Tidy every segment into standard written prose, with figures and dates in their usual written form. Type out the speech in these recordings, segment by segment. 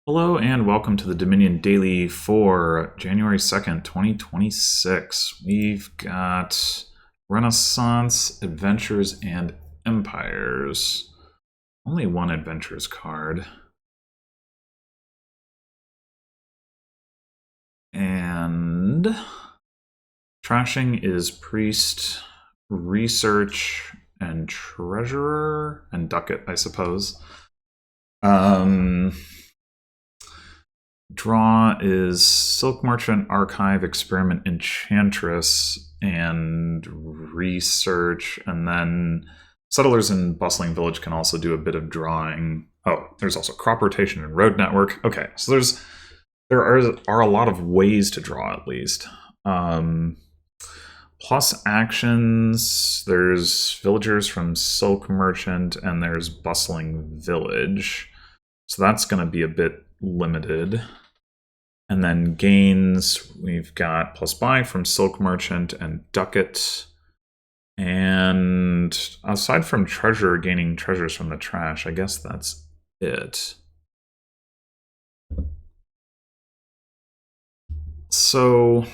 Hello and welcome to the Dominion Daily for January 2nd, 2026. We've got Renaissance, Adventures, and Empires. Only one Adventures card. And trashing is Priest, Research, and Treasurer, and Ducat, I suppose. Draw is Silk Merchant, Archive, Experiment, Enchantress, and Research. And then Settlers in Bustling Village can also do a bit of drawing. Oh, there's also Crop Rotation and Road Network. Okay, so there are a lot of ways to draw, at least. Plus actions, there's Villagers from Silk Merchant, and there's Bustling Village. So that's going to be a bit limited. And then gains, we've got plus buy from Silk Merchant and Ducat. And aside from treasure, gaining treasures from the trash, I guess that's it. So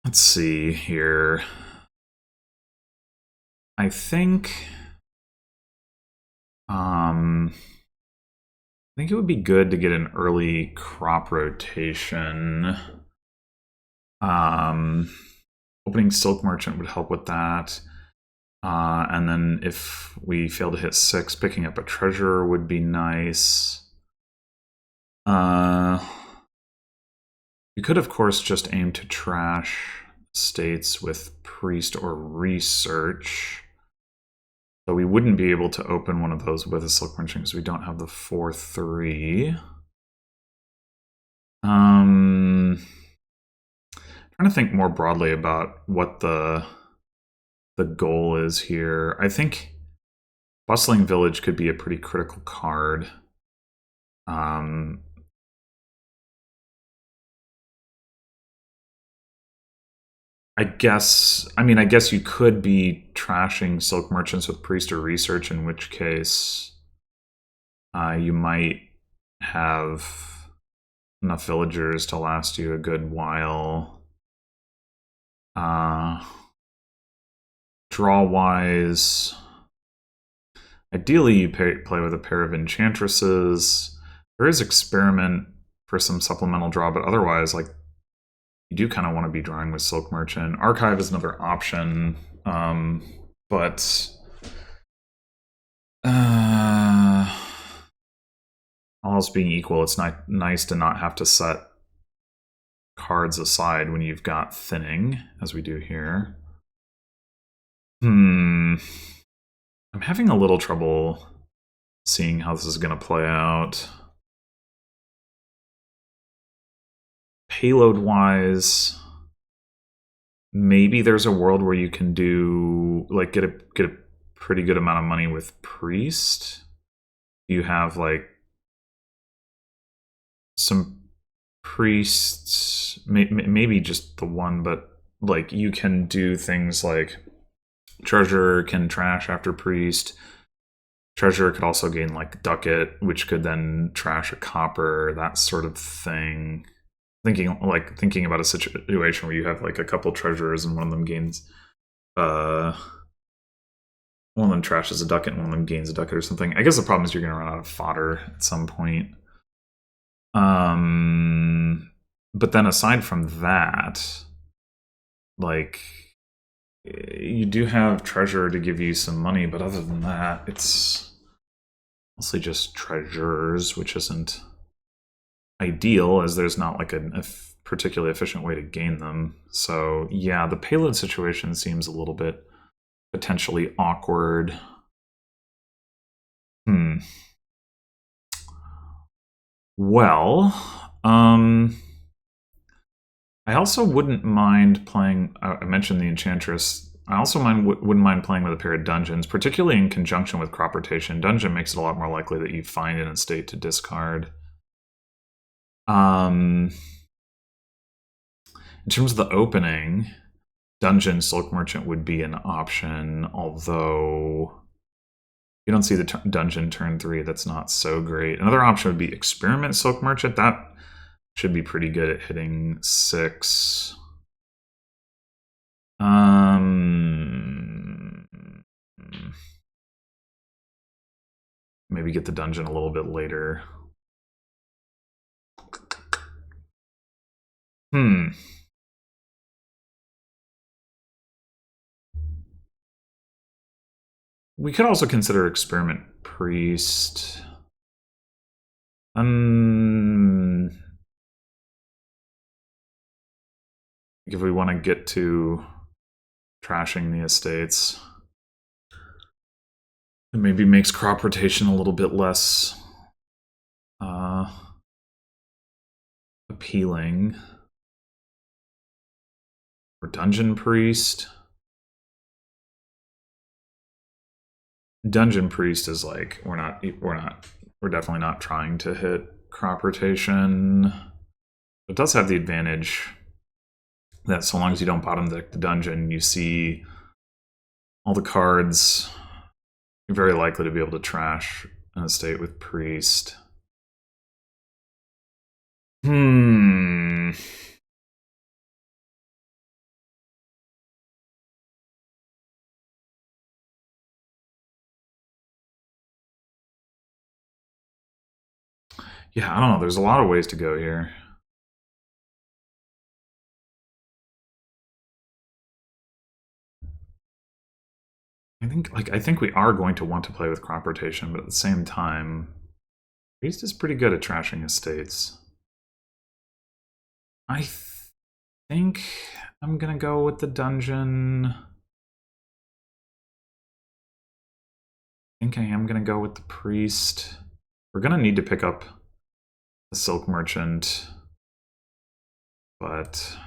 let's see here. I think it would be good to get an early crop rotation. Opening Silk Merchant would help with that. And then if we fail to hit 6, picking up a treasure would be nice. We could, of course, just aim to trash states with Priest or Research. So we wouldn't be able to open one of those with a Silk Merchant because we don't have the 4-3. Trying to think more broadly about what the goal is here. I think Bustling Village could be a pretty critical card. I guess you could be trashing Silk Merchants with Priest or Research, in which case you might have enough villagers to last you a good while. Draw-wise, ideally you play with a pair of Enchantresses. There is Experiment for some supplemental draw, but otherwise, like, you do kind of want to be drawing with Silk Merchant. Archive is another option, but all else being equal, it's nice to not have to set cards aside when you've got thinning, as we do here. I'm having a little trouble seeing how this is going to play out. Payload-wise, maybe there's a world where you can do, like, get a pretty good amount of money with Priest. You have, like, some Priests, maybe just the one, but, like, you can do things like Treasure can trash after Priest. Treasure could also gain, like, Ducat, which could then trash a Copper, that sort of thing. Thinking about a situation where you have, like, a couple treasurers and one of them gains one of them trashes a Ducat and one of them gains a Ducat or something. I guess the problem is you're going to run out of fodder at some point. But then aside from that, like, you do have treasure to give you some money, but other than that, it's mostly just treasures, which isn't ideal, as there's not, like, a particularly efficient way to gain them. So yeah, the payload situation seems a little bit potentially awkward. Well, I also wouldn't mind playing, I mentioned the Enchantress. I also wouldn't mind playing with a pair of Dungeons, particularly in conjunction with Crop Rotation. Dungeon makes it a lot more likely that you find an estate to discard. In terms of the opening, Dungeon Silk Merchant would be an option, although You don't see the dungeon turn 3. That's not so great. Another option would be Experiment Silk Merchant. That should be pretty good at hitting 6. Maybe get the dungeon a little bit later. We could also consider Experiment Priest. If we want to get to trashing the estates, it maybe makes crop rotation a little bit less appealing. Or Dungeon Priest. Dungeon Priest is like, we're definitely not trying to hit crop rotation. It does have the advantage that so long as you don't bottom deck the dungeon, you see all the cards. You're very likely to be able to trash an estate with Priest. Yeah, I don't know. There's a lot of ways to go here. I think we are going to want to play with crop rotation, but at the same time, Priest is pretty good at trashing estates. I think I'm gonna go with the dungeon. I think I am gonna go with the Priest. We're gonna need to pick up the Silk Merchant, but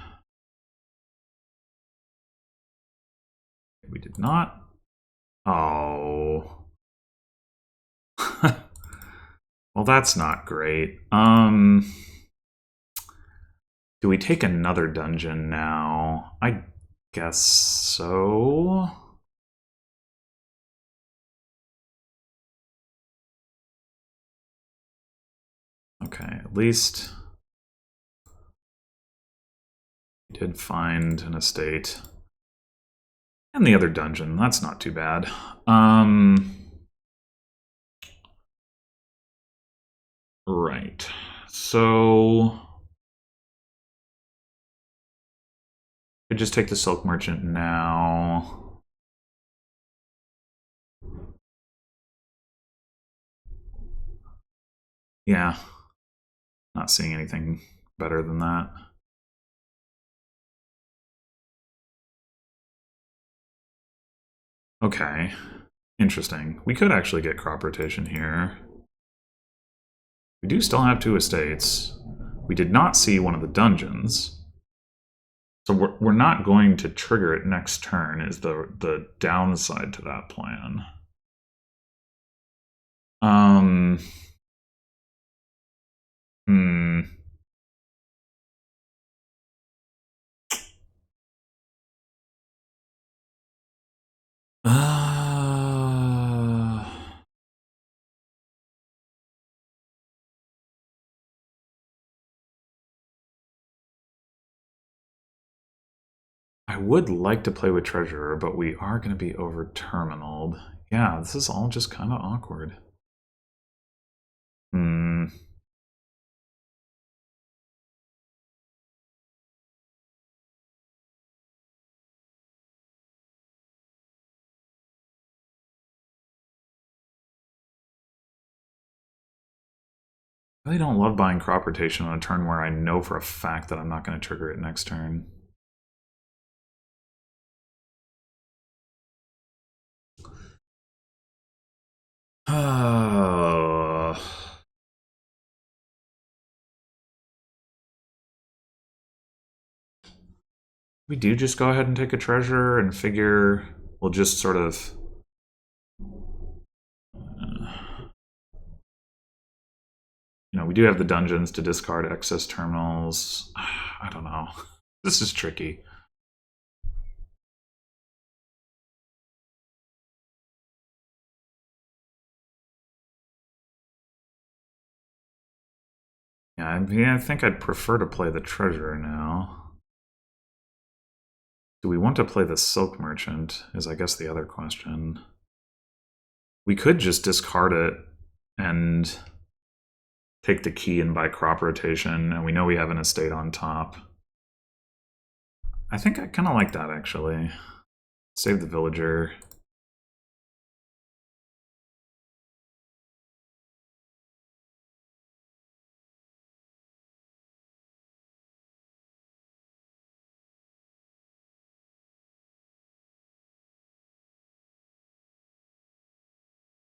we did not. Oh. Well, that's not great. Do we take another dungeon now? I guess so. Okay, at least we did find an estate. And the other dungeon, that's not too bad. Right. So we just take the Silk Merchant now. Yeah. Not seeing anything better than that. Okay. Interesting. We could actually get crop rotation here. We do still have 2 estates. We did not see one of the dungeons. So we're not going to trigger it next turn is the downside to that plan. I would like to play with Treasurer, but we are going to be over-terminaled. Yeah, this is all just kind of awkward. I really don't love buying crop rotation on a turn where I know for a fact that I'm not going to trigger it next turn. We do just go ahead and take a treasure and figure we'll just sort of you know, we do have the dungeons to discard excess terminals. I don't know. This is tricky. Yeah, I think I'd prefer to play the treasurer now. Do we want to play the silk merchant, is I guess the other question. We could just discard it and take the key and buy crop rotation, and we know we have an estate on top. I think I kind of like that, actually. Save the villager.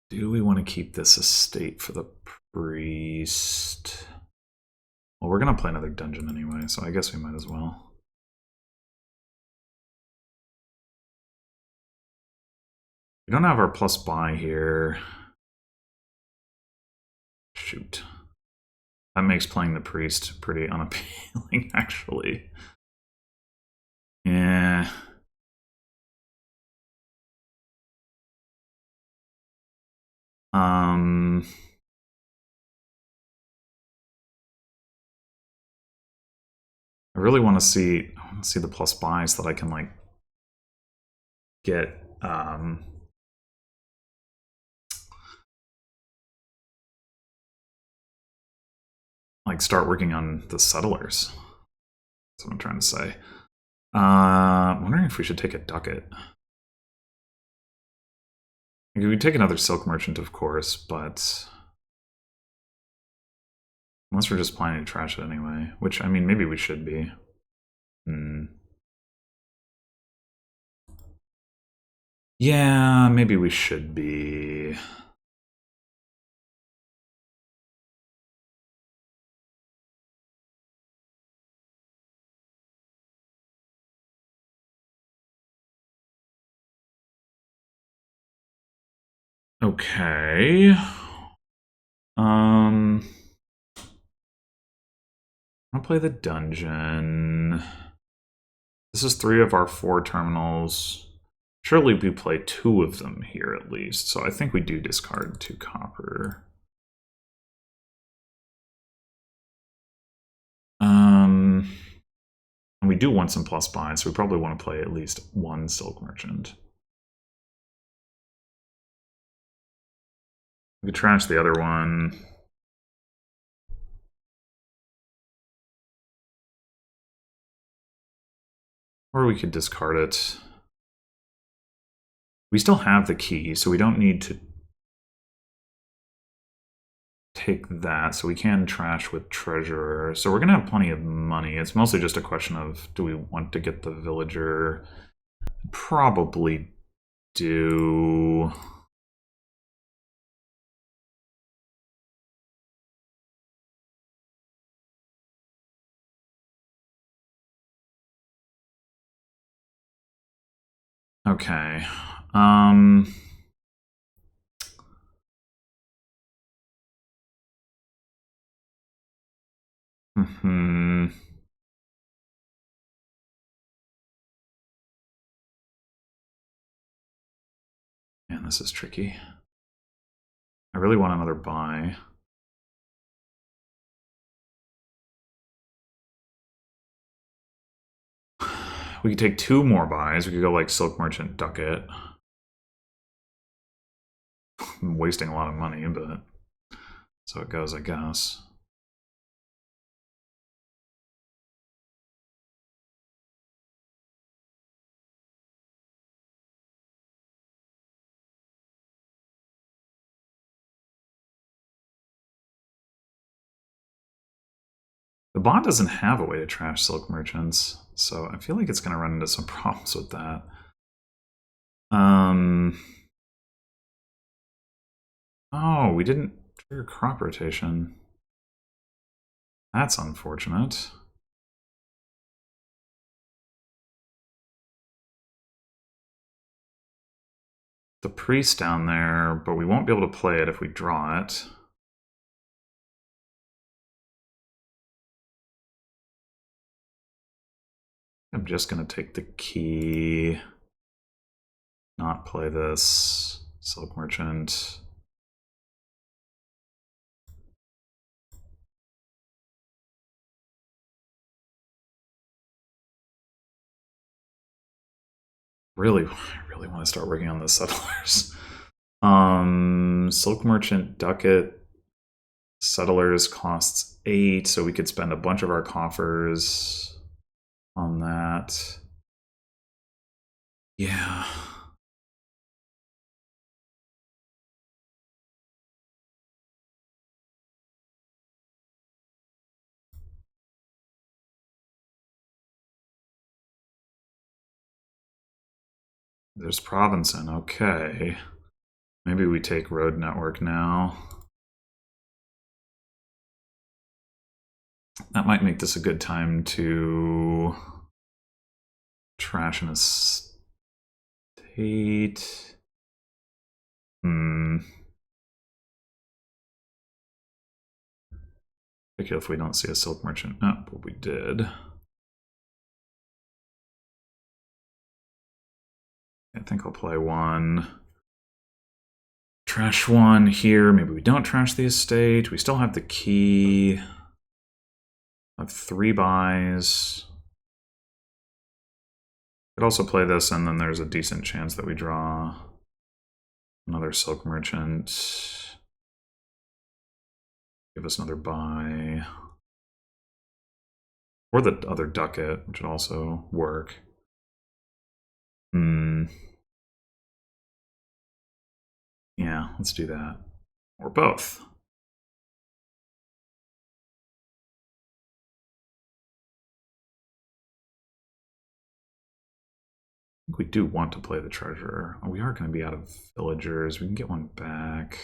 Do we want to keep this estate for the priest? Well, we're going to play another dungeon anyway, so I guess we might as well. We don't have our plus buy here. Shoot. That makes playing the priest pretty unappealing, actually. Yeah. I really want to see the plus buy so that I can like get like start working on the settlers. That's what I'm trying to say. I'm wondering if we should take a ducat. We could take another silk merchant, of course, but unless we're just planning to trash it anyway, which I mean maybe we should be. Yeah, maybe we should be. Okay. I'll play the dungeon. This is 3 of our 4 terminals. Surely we play 2 of them here at least, so I think we do discard 2 copper. And we do want some plus buy, so we probably want to play at least 1 silk merchant. We could trash the other one. Or we could discard it. We still have the key, so we don't need to take that. So we can trash with treasurer. So we're going to have plenty of money. It's mostly just a question of, do we want to get the villager? Probably do. Okay. Man, this is tricky. I really want another buy. We could take 2 more buys. We could go like Silk Merchant, Ducat. I'm wasting a lot of money, but so it goes, I guess. The bot doesn't have a way to trash Silk Merchants, so I feel like it's going to run into some problems with that. Oh, we didn't trigger crop rotation. That's unfortunate. The priest down there, but we won't be able to play it if we draw it. I'm just going to take the key, not play this. Silk Merchant. I really want to start working on the settlers. Silk Merchant Ducat Settlers costs 8, so we could spend a bunch of our coffers on that. Yeah. There's Provincen. Okay. Maybe we take Road Network now. That might make this a good time to trash an estate. Particularly if we don't see a Silk Merchant. Oh, but we did. I think I'll play one. Trash one here. Maybe we don't trash the estate. We still have the key. I have 3 buys. Could also play this, and then there's a decent chance that we draw another Silk Merchant. Give us another buy. Or the other Ducat, which would also work. Yeah, let's do that. Or both. I think we do want to play the treasurer. Oh, we are going to be out of villagers. We can get one back.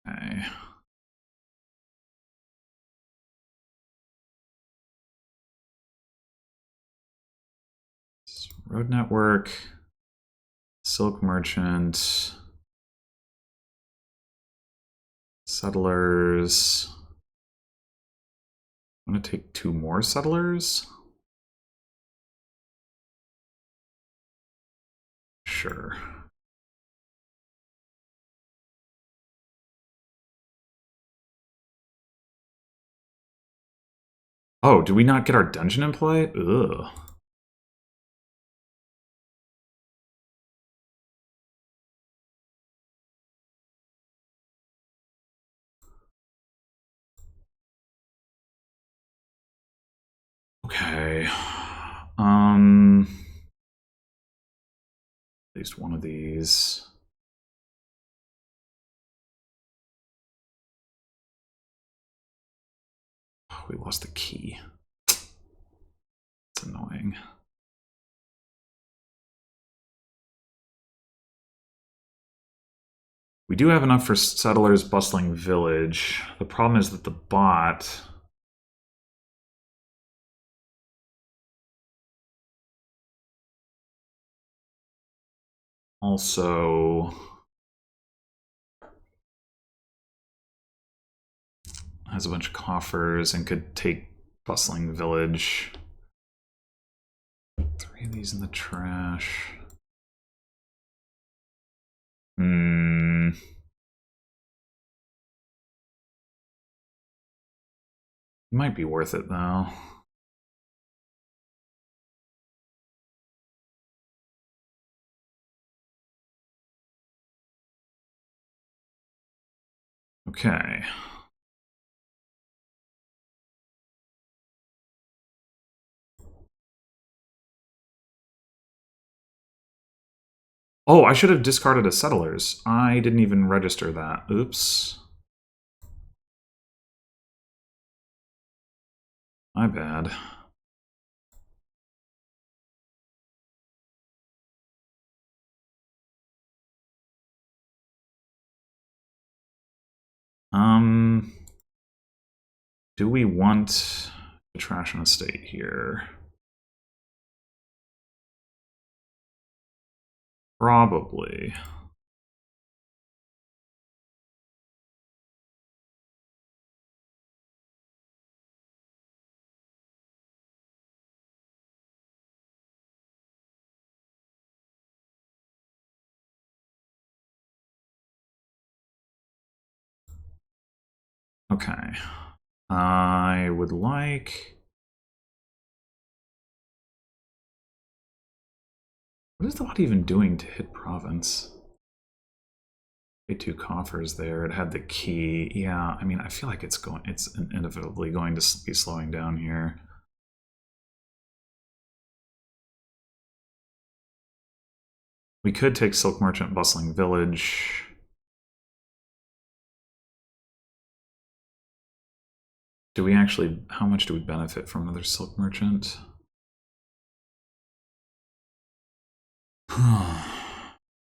Okay. Road Network, Silk Merchant, Settlers. I'm going to take 2 more Settlers. Sure. Oh, do we not get our dungeon in play? Ugh. Okay. At least one of these. Oh, we lost the key. It's annoying. We do have enough for Settlers Bustling Village. The problem is that the bot also has a bunch of coffers and could take Bustling Village. 3 of these in the trash. Might be worth it though. Okay. Oh, I should have discarded a Settlers. I didn't even register that. Oops. My bad. Do we want to trash an estate here? Probably. Okay. I would like... What is the bot even doing to hit province? Two coffers there. It had the key. Yeah, I mean, I feel like it's inevitably going to be slowing down here. We could take Silk Merchant, Bustling Village. Do we actually... How much do we benefit from another Silk Merchant?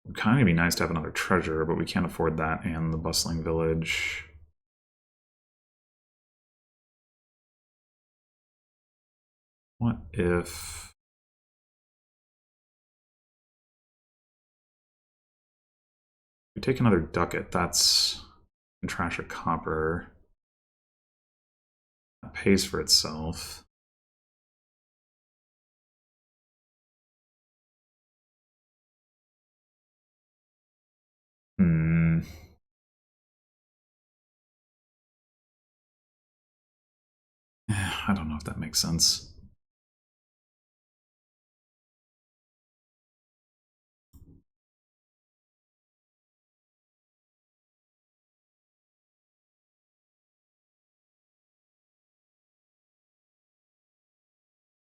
It'd kind of be nice to have another treasure, but we can't afford that and the Bustling Village. What if... we take another ducat? That's... and trash a copper. That pays for itself. I don't know if that makes sense.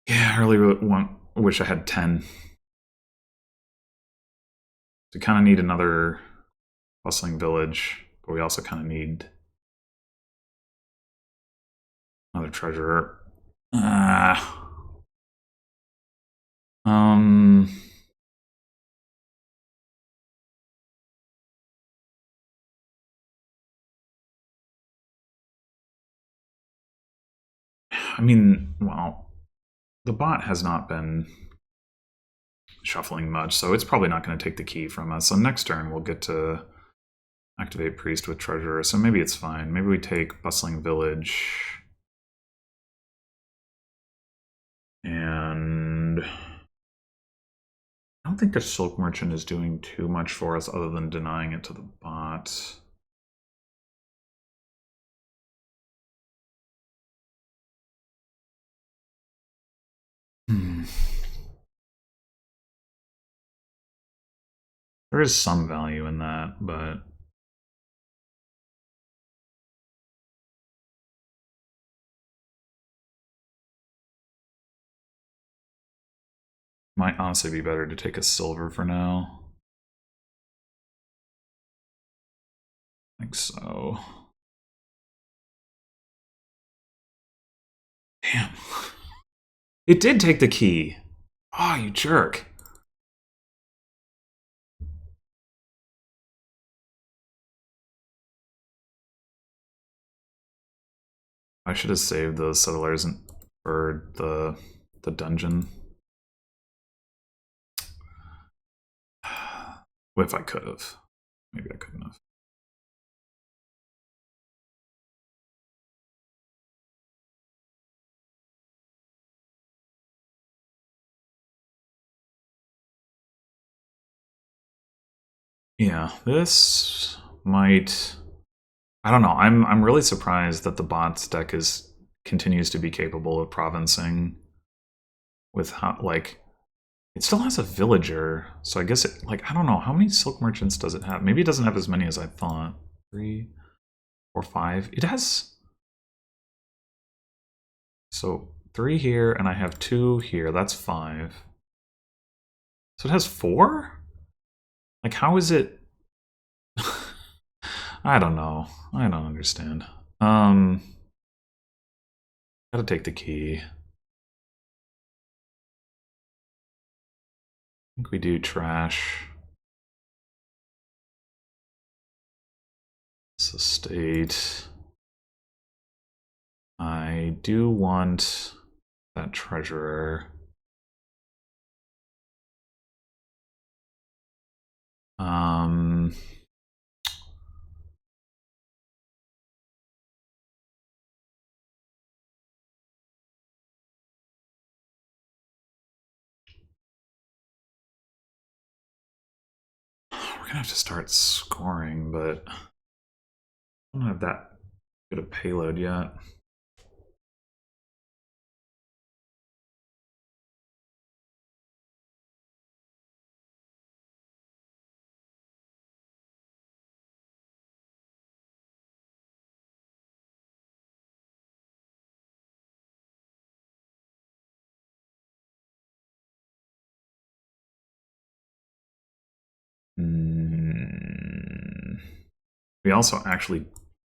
Yeah, I really wish I had 10. We kind of need another Bustling Village, but we also kind of need another treasurer. I mean, well, the bot has not been shuffling much, so it's probably not going to take the key from us. So next turn we'll get to activate Priest with Treasurer, so maybe it's fine. Maybe we take Bustling Village. And I don't think the Silk Merchant is doing too much for us other than denying it to the bot. There is some value in that, but might honestly be better to take a silver for now. I think so. Damn. It did take the key. Oh, you jerk. I should have saved those settlers for the dungeon. If I could have. Maybe I couldn't have. Yeah, this might... I don't know. I'm really surprised that the bots deck continues to be capable of provincing with how, like, it still has a villager, so I guess it, like, I don't know, how many Silk Merchants does it have? Maybe it doesn't have as many as I thought. 3, 4, 5. It has... So 3 here, and I have 2 here. That's 5. So it has 4? Like, how is it... I don't know. I don't understand. Gotta take the key. I think we do trash. It's a state. I do want that treasurer. We're gonna have to start scoring, but I don't have that good a payload yet. We also actually,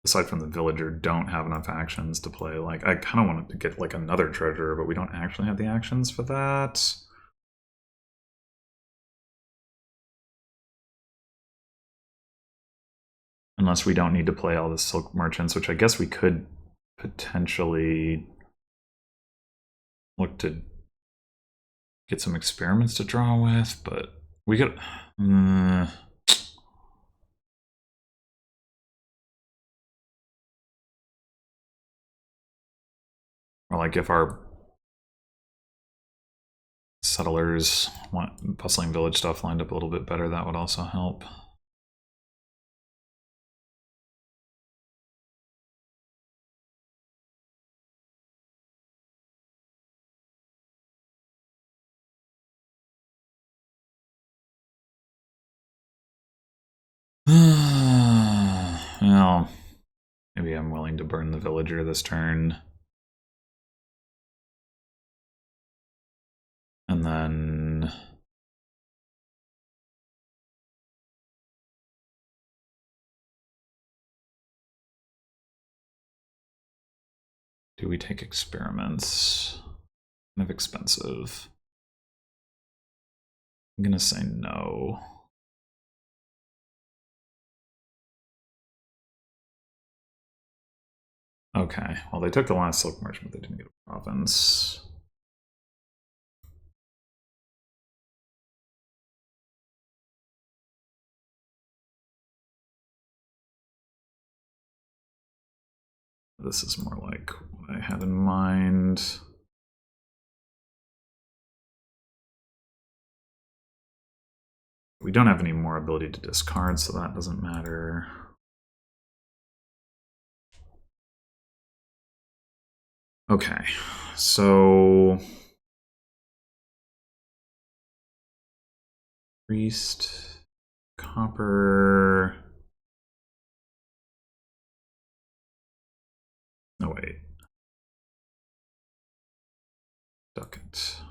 aside from the villager, don't have enough actions to play. Like, I kind of wanted to get like another treasure, but we don't actually have the actions for that. Unless we don't need to play all the silk merchants, which I guess we could potentially look to get some experiments to draw with, but we could. Or like if our settlers want bustling village stuff lined up a little bit better, that would also help. Well, maybe I'm willing to burn the villager this turn. And then do we take experiments? Kind of expensive. I'm gonna say no. Okay, well they took the last silk merchant, but they didn't get a province. This is more like what I had in mind. We don't have any more ability to discard, so that doesn't matter. Okay, so priest, copper. No, wait. Ducat.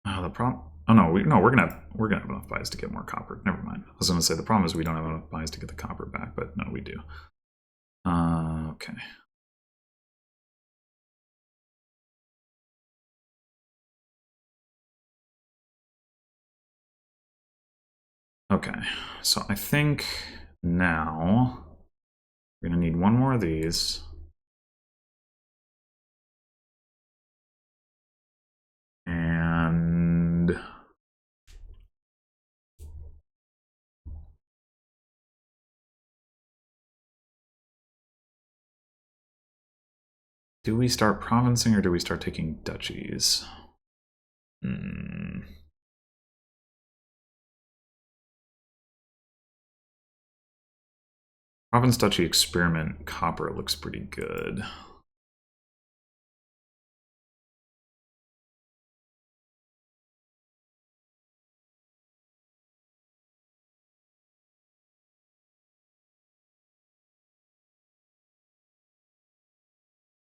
Oh, the problem. Oh no, we're gonna have enough buys to get more copper. Never mind. I was gonna say the problem is we don't have enough buys to get the copper back, but no, we do. Okay. Okay, so I think now we're gonna need one more of these. And do we start provincing or do we start taking duchies? Province Duchy Experiment Copper looks pretty good.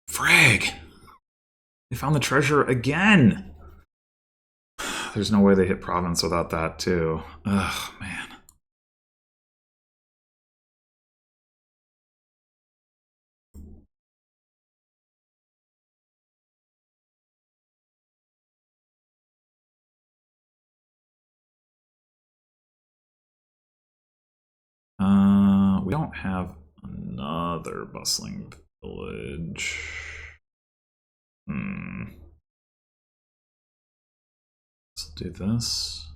Frag! They found the treasure again! There's no way they hit province without that, too. Ugh, man. We don't have another bustling village. Let's do this.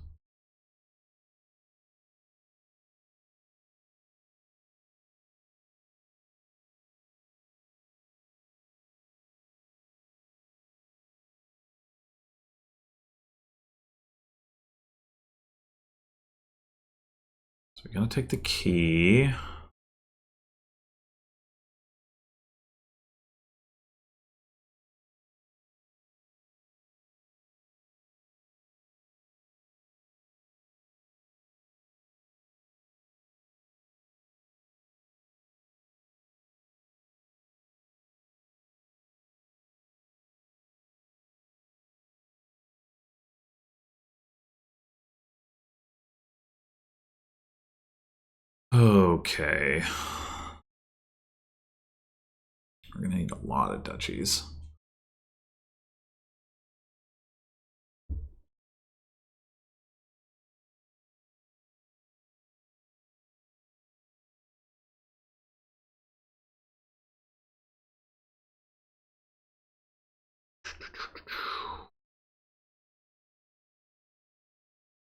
So we gotta take the key. Okay. We're gonna need a lot of duchies.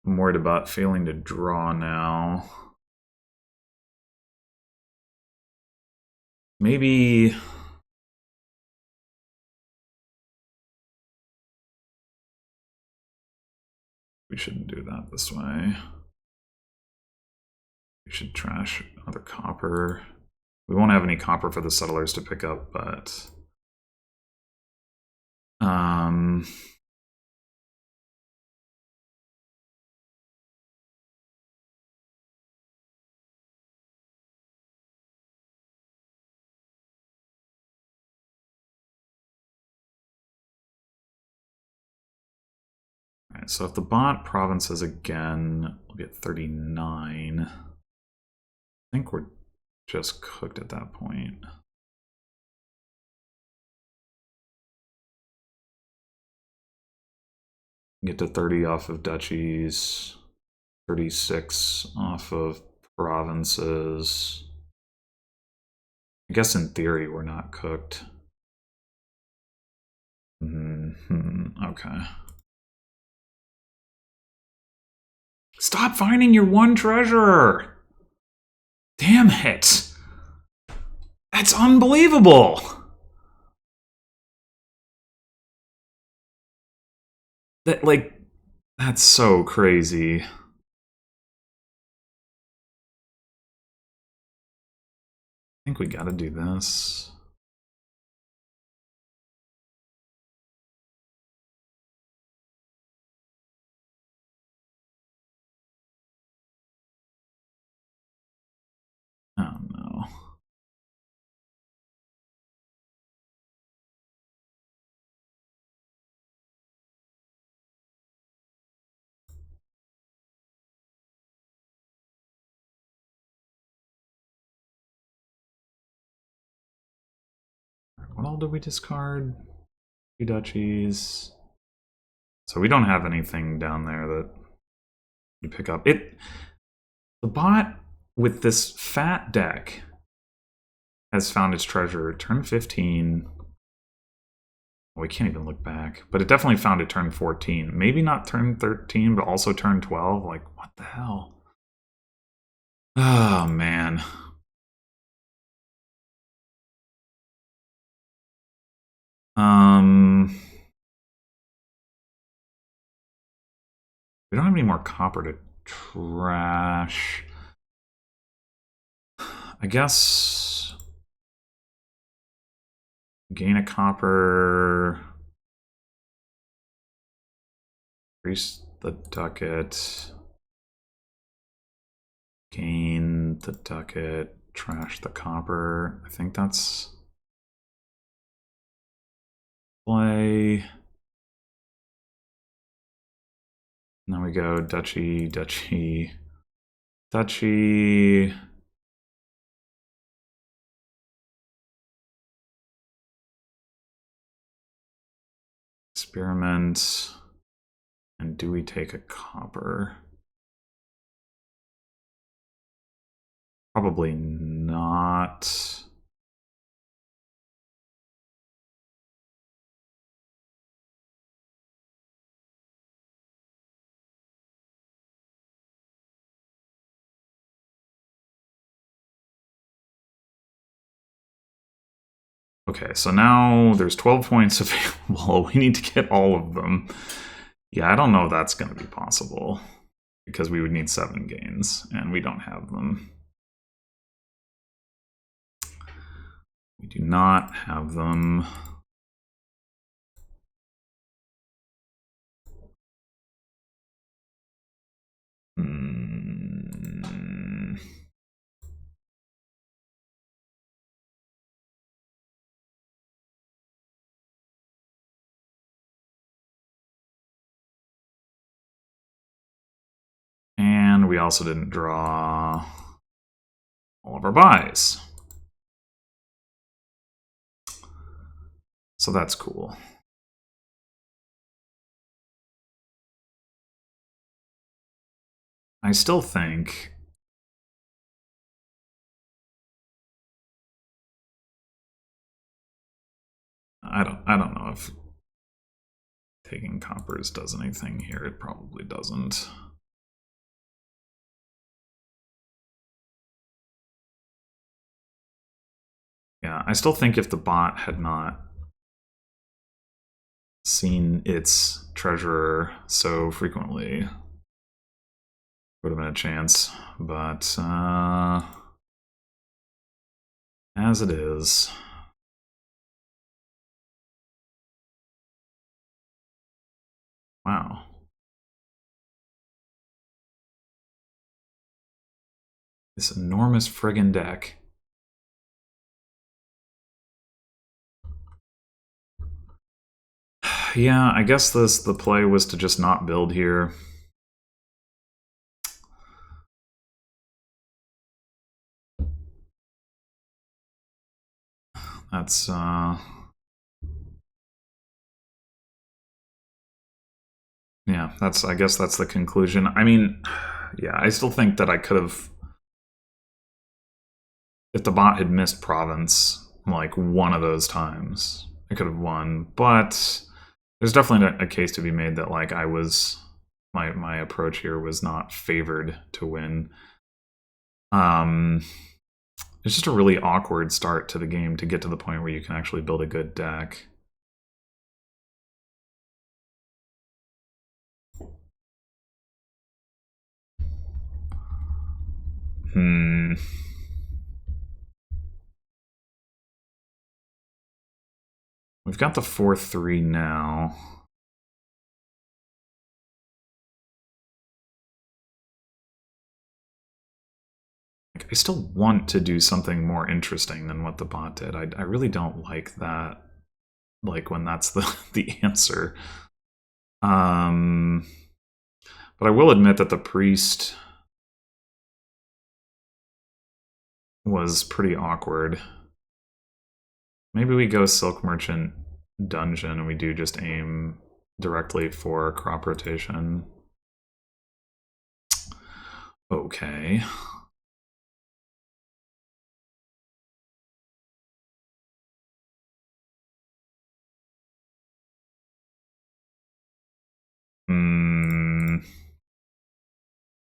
I'm worried about failing to draw now. Maybe... we shouldn't do that this way. We should trash another copper. We won't have any copper for the settlers to pick up, but... Alright, so if the bot provinces again, we'll get 39. I think we're just cooked at that point. Get to 30 off of duchies, 36 off of provinces. I guess in theory we're not cooked. Okay. Stop finding your one treasure! Damn it! That's unbelievable! That, like, that's so crazy. I think we gotta do this. Oh no. What all did we discard? 2 duchies. So we don't have anything down there that you pick up. The bot with this fat deck has found its treasure. Turn 15. Well, we can't even look back, but it definitely found it turn 14. Maybe not turn 13, but also turn 12. Like, what the hell? Oh, man. We don't have any more copper to trash. I guess gain a copper, increase the ducat, gain the ducat, trash the copper. I think that's play. Now we go duchy, duchy, duchy. Experiment. And do we take a copper? Probably not. Okay, so now there's 12 points available. We need to get all of them. Yeah, I don't know if that's going to be possible, because we would need 7 gains, and we don't have them. We do not have them. And we also didn't draw. all of our buys. So that's cool. I still think I don't know if taking coppers does anything here. It probably doesn't. Yeah, I still think if the bot had not seen its treasurer so frequently, would have been a chance. But as it is, wow. This enormous friggin' deck. Yeah, I guess the play was to just not build here. That's yeah, I guess that's the conclusion. I mean, yeah, I still think that I could have, if the bot had missed province like one of those times, I could have won. But there's definitely a case to be made that like I was my approach here was not favored to win. It's just a really awkward start to the game to get to the point where you can actually build a good deck. We've got the 4-3 now. I still want to do something more interesting than what the bot did. I really don't like that, like when that's the answer. But I will admit that the priest was pretty awkward. Maybe we go Silk Merchant Dungeon and we do just aim directly for crop rotation. Okay.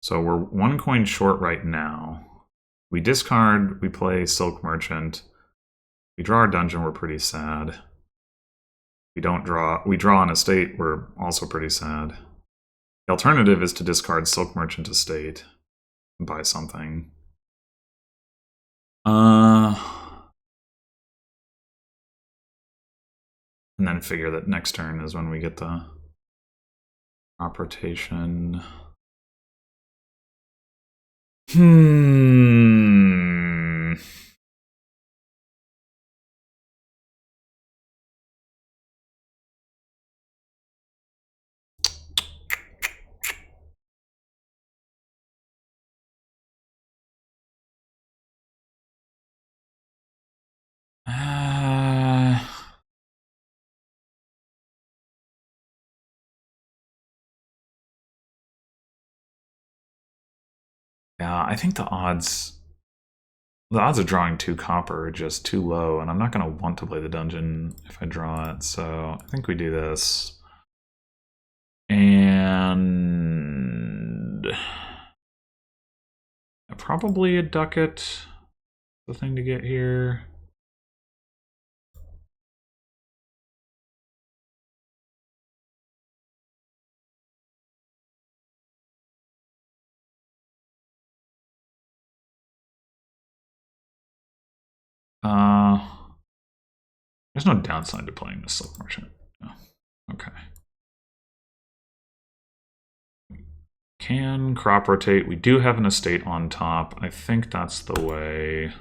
So we're 1 coin short right now. We discard, we play Silk Merchant. We draw our dungeon, we're pretty sad. We don't draw, we draw an estate, we're also pretty sad. The alternative is to discard Silk Merchant Estate and buy something. And then figure that next turn is when we get the crop rotation. Yeah, I think the odds of drawing 2 copper are just too low, and I'm not going to want to play the dungeon if I draw it, so I think we do this. And probably a ducat, the thing to get here. There's no downside to playing the Silk Merchant. No. Okay. Can crop rotate. We do have an estate on top. I think that's the way.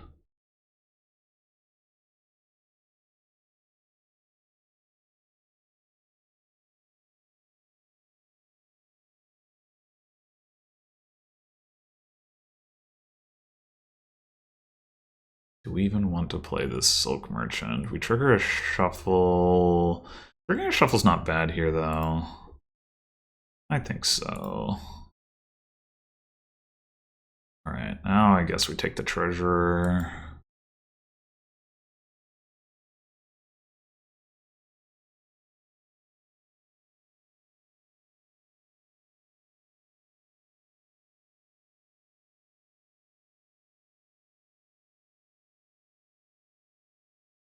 Do we even want to play this Silk Merchant? We trigger a shuffle. Triggering a shuffle's not bad here, though. I think so. Alright, now I guess we take the treasurer.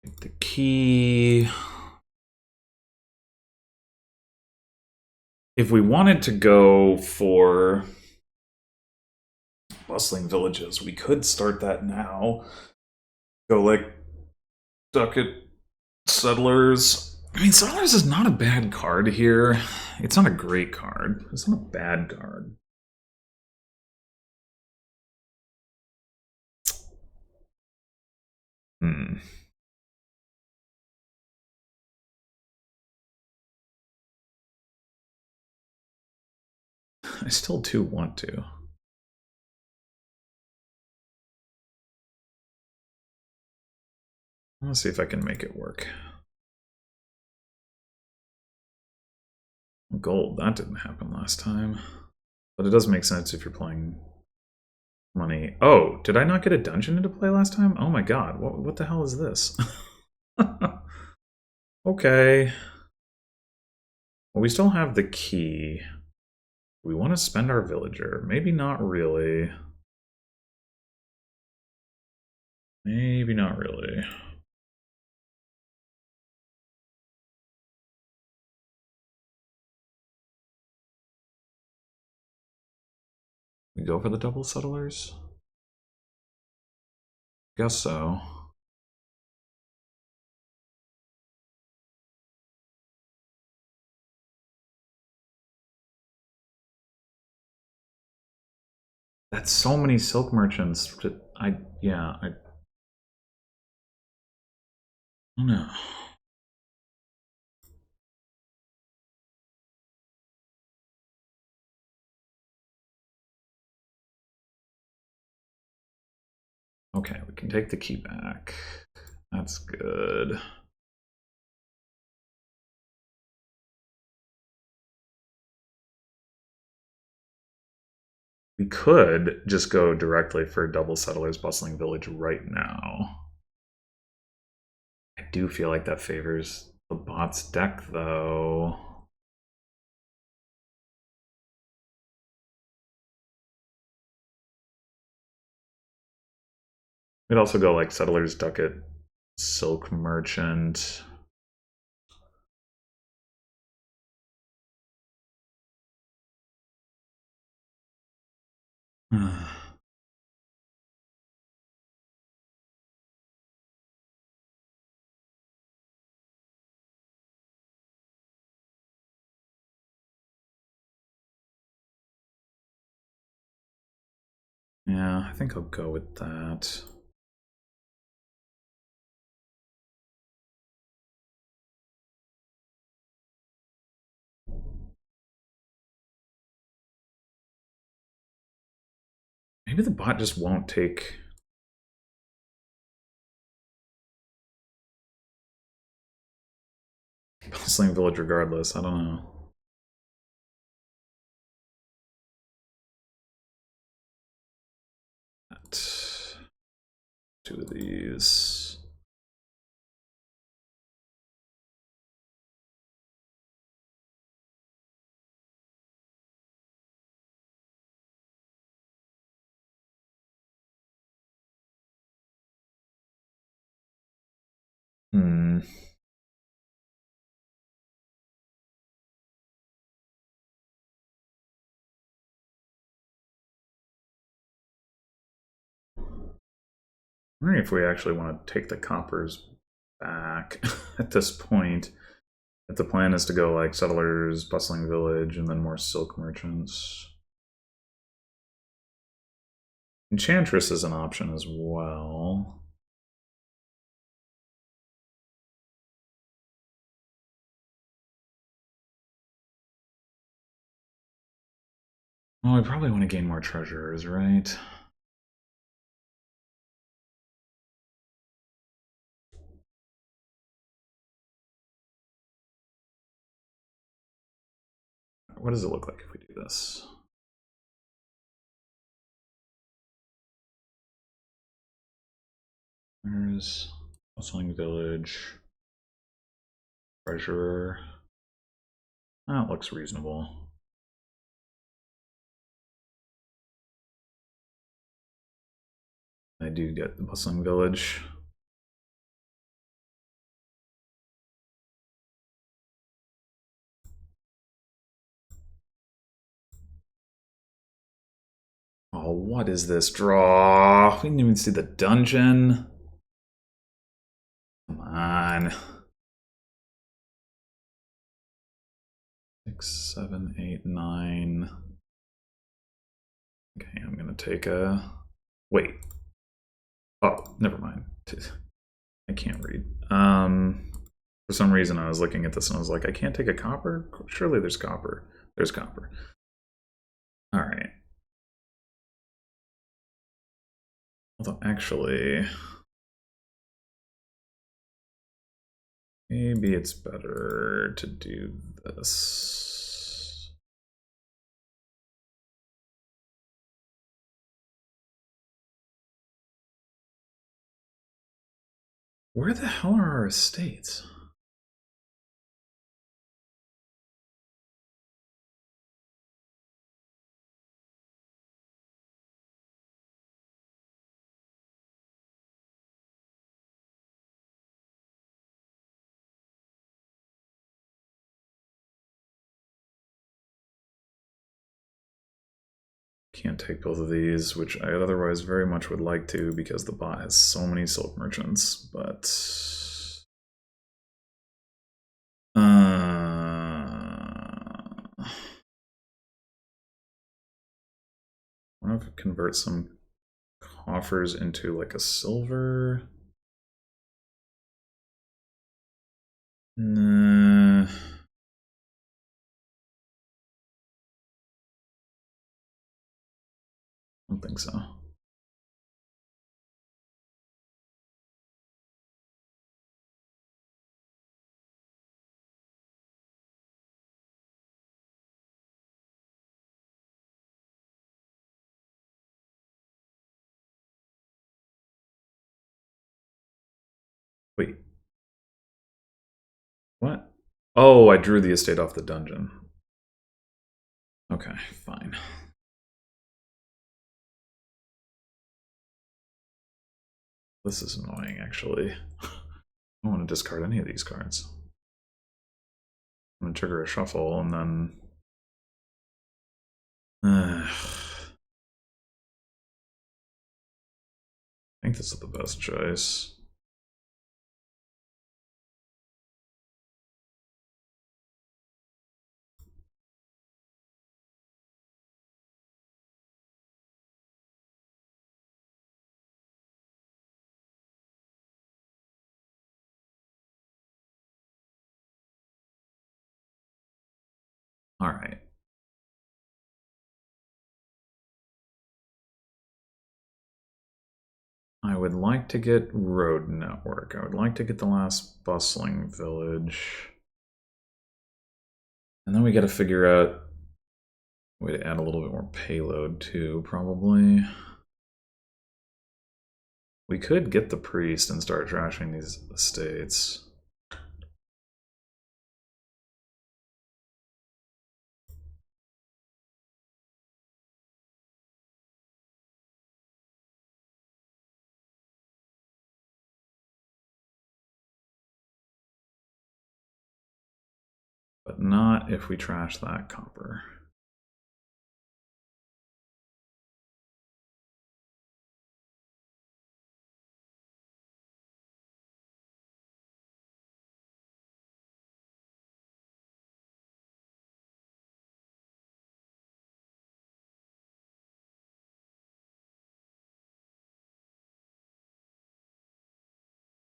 Take the key. If we wanted to go for bustling villages, we could start that now. Go like ducat settlers. I mean, settlers is not a bad card here. It's not a great card. It's not a bad card. I still do want to. Let's see if I can make it work. Gold, that didn't happen last time. But it does make sense if you're playing money. Oh, did I not get a dungeon into play last time? Oh my god, what the hell is this? Okay. Well, we still have the key. We want to spend our villager. Maybe not really. Maybe not really. We go for the double settlers? Guess so. That's so many silk merchants. I don't know. Okay, we can take the key back. That's good. We could just go directly for double settlers bustling village right now. I do feel like that favors the bot's deck, though. We'd also go like settlers ducat, silk merchant. Yeah, I think I'll go with that. Maybe the bot just won't take... Bustling village regardless, I don't know. Two of these. Hmm. I'm wondering if we actually want to take the coppers back at this point. If the plan is to go like settlers, bustling village, and then more silk merchants. Enchantress is an option as well. Well, we probably want to gain more treasures, right? What does it look like if we do this? There's Bustling Village. Treasurer. That looks reasonable. I do get the Bustling Village. Oh, what is this draw? We didn't even see the dungeon. Come on. 6, 7, 8, 9. Okay, I'm gonna take a... Wait. Oh, never mind. I can't read. For some reason I was looking at this and I was like, I can't take a copper? Surely there's copper. There's copper. Alright. Although actually... maybe it's better to do this. Where the hell are our estates? Can't take both of these, which I otherwise very much would like to because the bot has so many silk merchants, but... I wonder if it converts some coffers into like a silver. Nah. I don't think so. Wait. What? Oh, I drew the estate off the dungeon. Okay, fine. This is annoying, actually. I don't want to discard any of these cards. I'm going to trigger a shuffle and then... I think this is the best choice. All right. I would like to get road network. I would like to get the last bustling village. And then we got to figure out a way to add a little bit more payload too, probably. We could get the priest and start trashing these estates. But not if we trash that copper.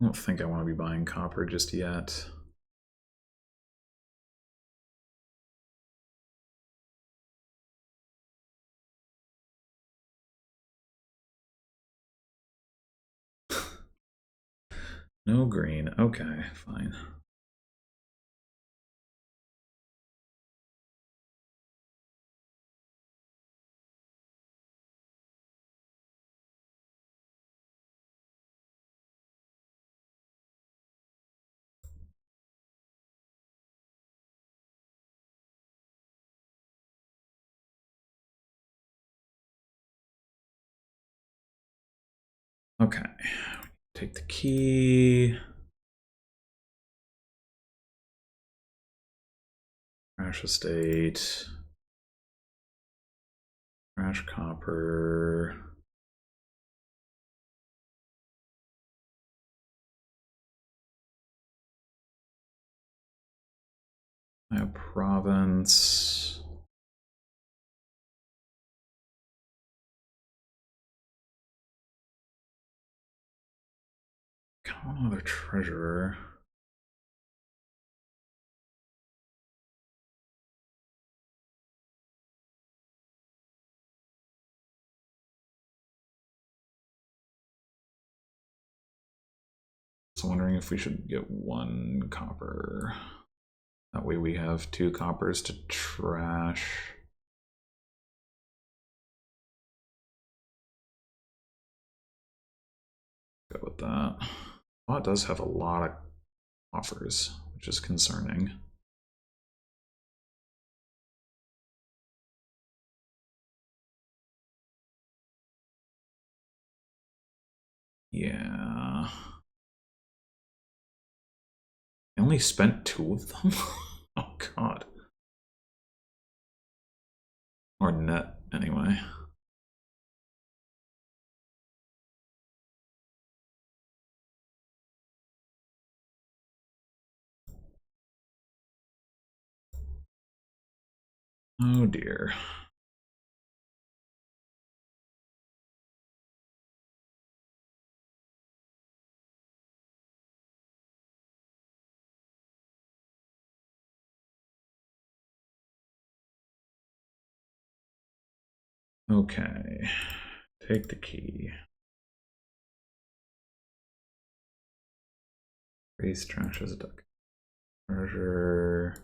I don't think I want to be buying copper just yet. No green. Okay, fine. Okay. Take the key. Trash estate. Trash copper. My province. Come on, another treasurer. So wondering if we should get 1 copper. That way we have 2 coppers to trash. Go with that. Oh, it does have a lot of offers, which is concerning. Yeah. I only spent 2 of them? Oh god. Or net, anyway. Oh dear. Okay. Take the key. Raise trash as a duck. Treasure.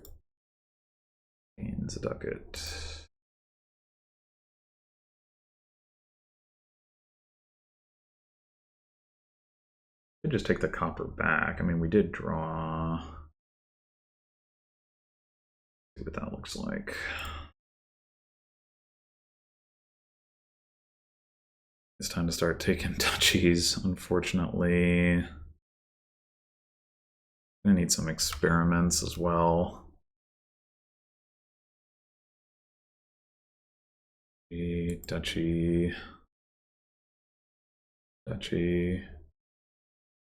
Gains a ducat. Could just take the copper back. I mean, we did draw. See what that looks like. It's time to start taking duchies, unfortunately. I need some experiments as well. Duchy. Duchy.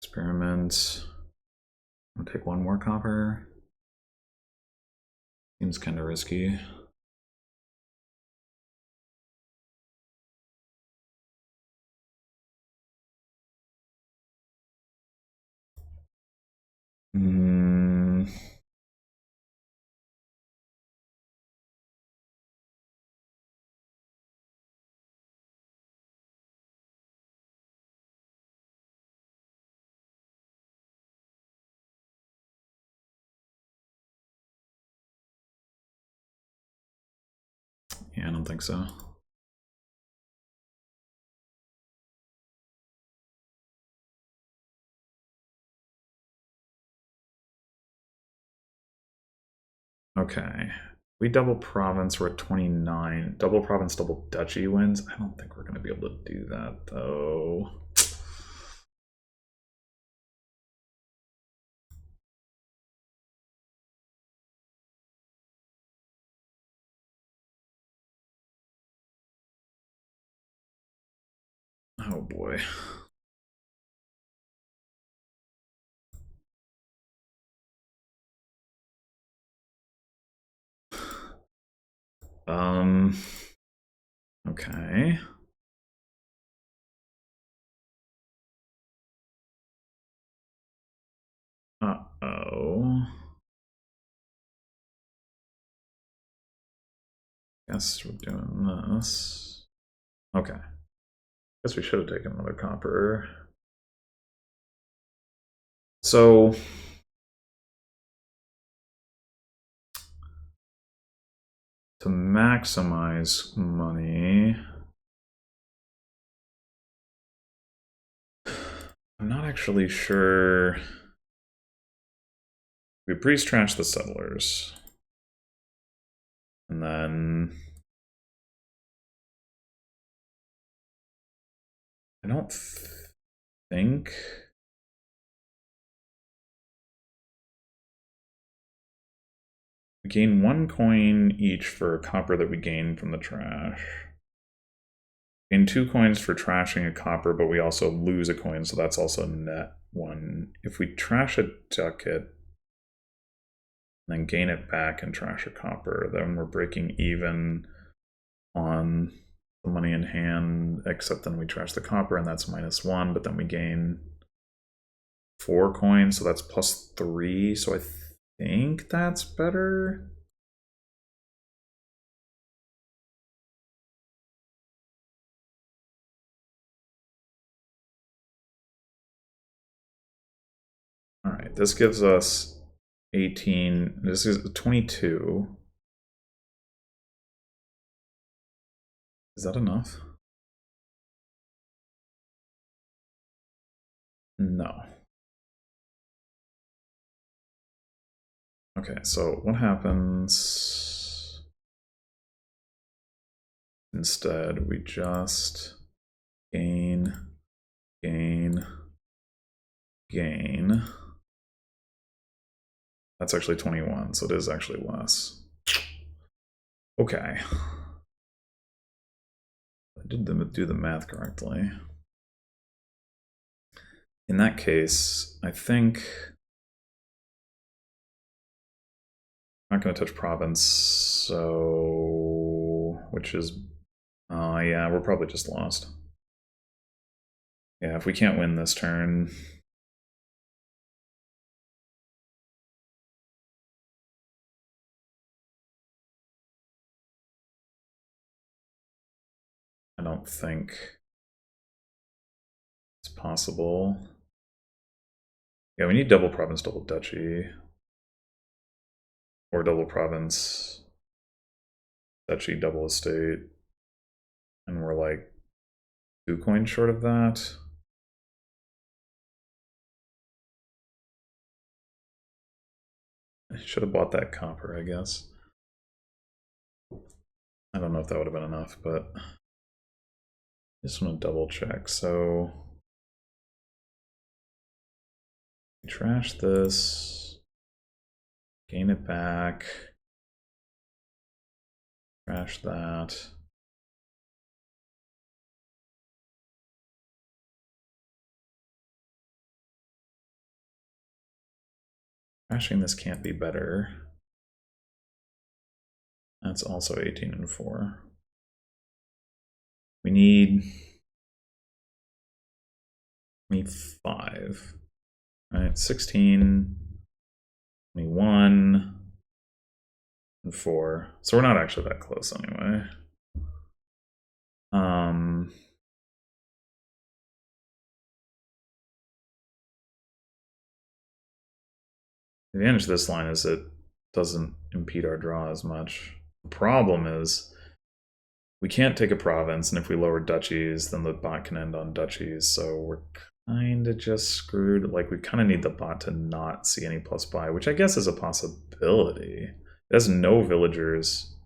Experiments. I'll take 1 more copper. Seems kind of risky. Yeah, I don't think so. Okay. We double province, we're at 29. Double province, double duchy wins. I don't think we're going to be able to do that, though. Oh boy. Okay. Uh-oh. Guess we're doing this. Okay. Guess we should have taken another copper. So to maximize money, I'm not actually sure. We priest trash the settlers. And then I don't think we gain 1 coin each for copper that we gain from the trash. Gain 2 coins for trashing a copper, but we also lose a coin, so that's also net 1. If we trash a ducat, then gain it back and trash a copper, then we're breaking even on the money in hand, except then we trash the copper and that's -1, but then we gain 4 coins, so that's +3, so I think that's better. All right, this gives us 18, this is 22. Is that enough? No. Okay, so what happens instead? We just gain. That's actually 21, so it is actually less. Okay. I did do the math correctly. In that case, I think I'm not going to touch province, so which is yeah, we're probably just lost. Yeah, if we can't win this turn, I don't think it's possible. Yeah, we need double province, double duchy. Or double province, duchy, double estate. And we're like 2 coins short of that. I should have bought that copper, I guess. I don't know if that would have been enough, but I just want to double check. So trash this, gain it back, trash that. Trashing this can't be better. That's also 18 and 4. We need 5. Right, 16, 21, and 4. So we're not actually that close anyway. The advantage of this line is it doesn't impede our draw as much. The problem is we can't take a province, and if we lower duchies, then the bot can end on duchies, so we're kind of just screwed. Like, we kind of need the bot to not see any plus buy, which I guess is a possibility. It has no villagers,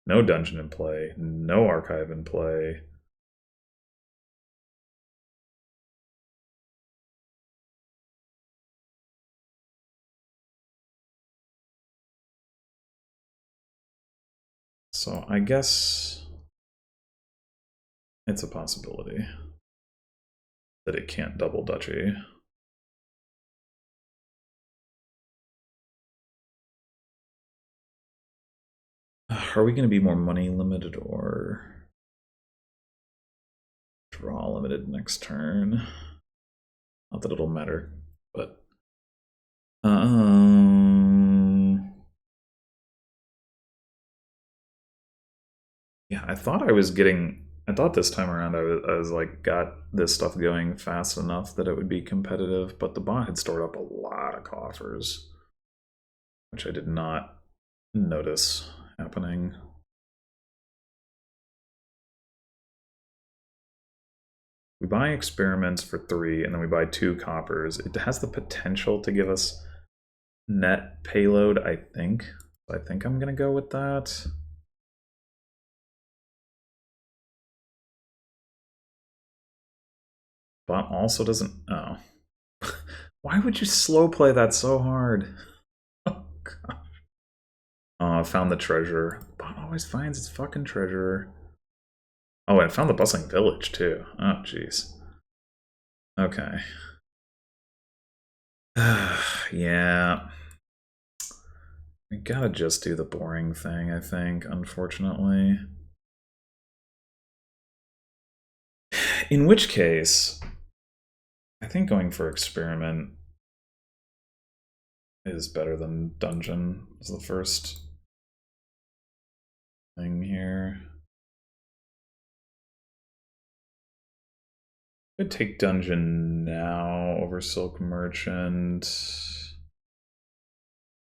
no dungeon in play, no archive in play. So I guess it's a possibility that it can't double duchy. Are we going to be more money limited or draw limited next turn? Not that it'll matter, but yeah, I thought this time around I was like got this stuff going fast enough that it would be competitive, but the bot had stored up a lot of coffers, which I did not notice happening. We buy experiments for 3, and then we buy 2 coppers. It has the potential to give us net payload, I think. I think I'm gonna go with that. But also doesn't. Oh. Why would you slow play that so hard? Oh, God. Oh, I found the treasure. Bot always finds its fucking treasure. Oh, I found the bustling village, too. Oh, jeez. Okay. Yeah. We gotta just do the boring thing, I think, unfortunately. In which case, I think going for experiment is better than dungeon, is the first thing here. Could take dungeon now over silk merchant.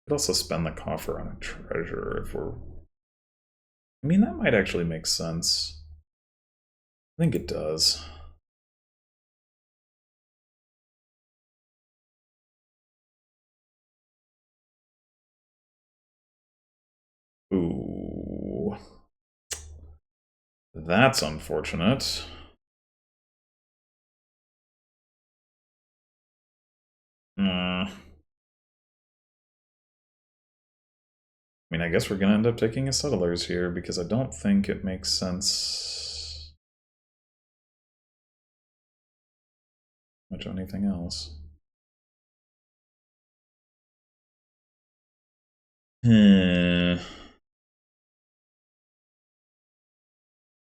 Could also spend the coffer on a treasure if we're. I mean, that might actually make sense. I think it does. Ooh. That's unfortunate. I mean, I guess we're gonna end up taking a settlers here because I don't think it makes sense much of anything else. We're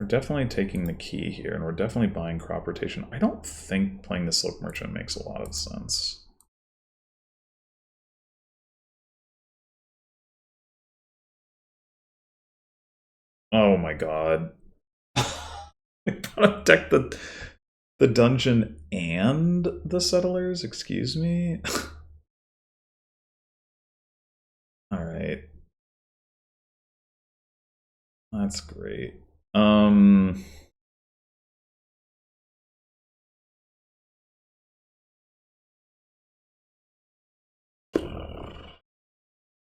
definitely taking the key here, and we're definitely buying crop rotation. I don't think playing the silk merchant makes a lot of sense. Oh my god. We gotta deck the dungeon and the settlers, excuse me. Alright. That's great.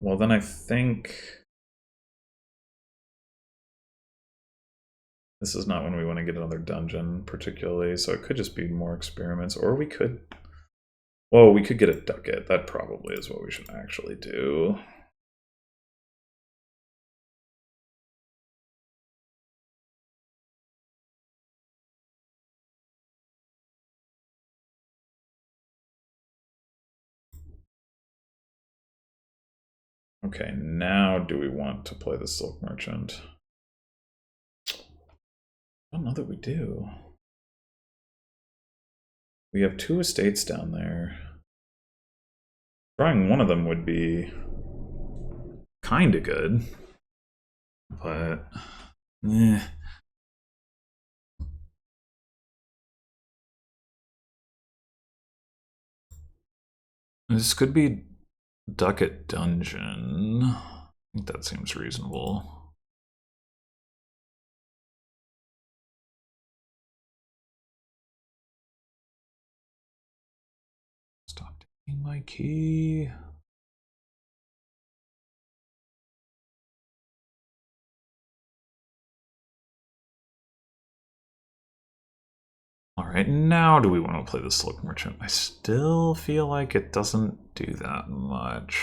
Well, then I think this is not when we want to get another dungeon, particularly, so it could just be more experiments, or we could. Well, we could get a ducat. That probably is what we should actually do. Okay, now do we want to play the Silk Merchant? I don't know that we do. We have 2 estates down there. Drawing one of them would be kind of good, but eh. This could be Ducat Dungeon. I think that seems reasonable. Stop taking my key. All right, now do we want to play the Silk Merchant? I still feel like it doesn't do that much.